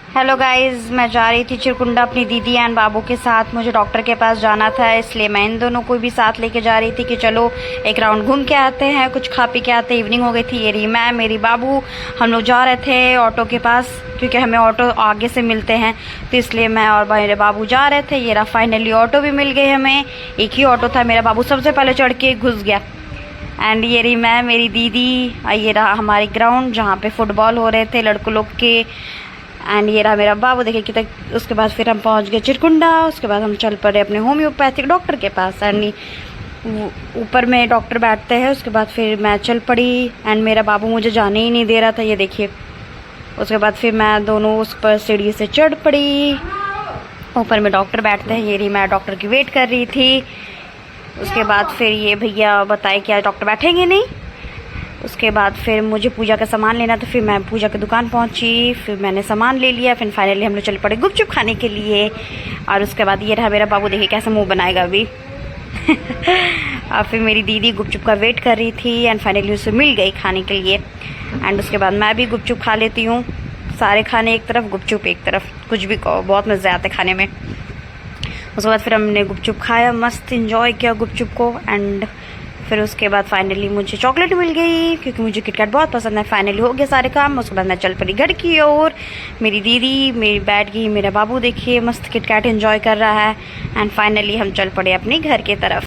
Hello guys, मैं जा रही थी चिरकुंडा अपनी दीदी एंड बाबू के साथ। मुझे डॉक्टर के पास जाना था, इसलिए मैं इन दोनों को भी साथ लेके जा रही थी कि चलो एक राउंड घूम के आते हैं, कुछ खा पी के आते हैं। इवनिंग हो गई थी। ये रही मैं, मेरी बाबू, हम लोग जा रहे थे ऑटो के पास, क्योंकि हमें ऑटो आगे से मिलते हैं, तो इसलिए मैं और मेरे बाबू जा रहे थे। ये रहा, फाइनली ऑटो भी मिल गई हमें। एक ही ऑटो था, मेरा बाबू सबसे पहले चढ़ के घुस गया। एंड ये रही मैं, मेरी दीदी। ये रहा हमारी ग्राउंड जहाँ पे फुटबॉल हो रहे थे लड़कों लोग के। एंड ये रहा मेरा बाबू, देखिए कि तक। उसके बाद फिर हम पहुंच गए चिरकुंडा। उसके बाद हम चल पड़े अपने होम्योपैथिक डॉक्टर के पास। एंड ऊपर में डॉक्टर बैठते हैं। उसके बाद फिर मैं चल पड़ी एंड मेरा बाबू मुझे जाने ही नहीं दे रहा था, ये देखिए। उसके बाद फिर मैं दोनों उस पर सीढ़ी से चढ़ पड़ी। ऊपर में डॉक्टर बैठते हैं। ये रही मैं, डॉक्टर की वेट कर रही थी। उसके बाद फिर ये भैया बताए कि आज डॉक्टर बैठेंगे नहीं। उसके बाद फिर मुझे पूजा का सामान लेना, तो फिर मैं पूजा की दुकान पहुंची। फिर मैंने सामान ले लिया। फिर फाइनली हम लोग चल पड़े गुपचुप खाने के लिए। और उसके बाद ये रहा मेरा बाबू, देखिए कैसे मुंह बनाएगा अभी। और फिर मेरी दीदी गुपचुप का वेट कर रही थी एंड फाइनली उसे मिल गई खाने के लिए। एंड उसके बाद मैं भी गुपचुप खा लेती हूँ। सारे खाने एक तरफ, गुपचुप एक तरफ, कुछ भी कहो, बहुत मज़े आते खाने में। उसके बाद फिर हमने गुपचुप खाया, मस्त इंजॉय किया गुपचुप को। एंड फिर उसके बाद फाइनली मुझे चॉकलेट मिल गई, क्योंकि मुझे किटकैट बहुत पसंद है। फाइनली हो गया सारे काम। उसके बाद मैं चल पड़ी घर की ओर। मेरी दीदी मेरी बैठ गई, मेरा बाबू देखिए मस्त किटकैट एंजॉय कर रहा है। एंड फाइनली हम चल पड़े अपने घर की तरफ।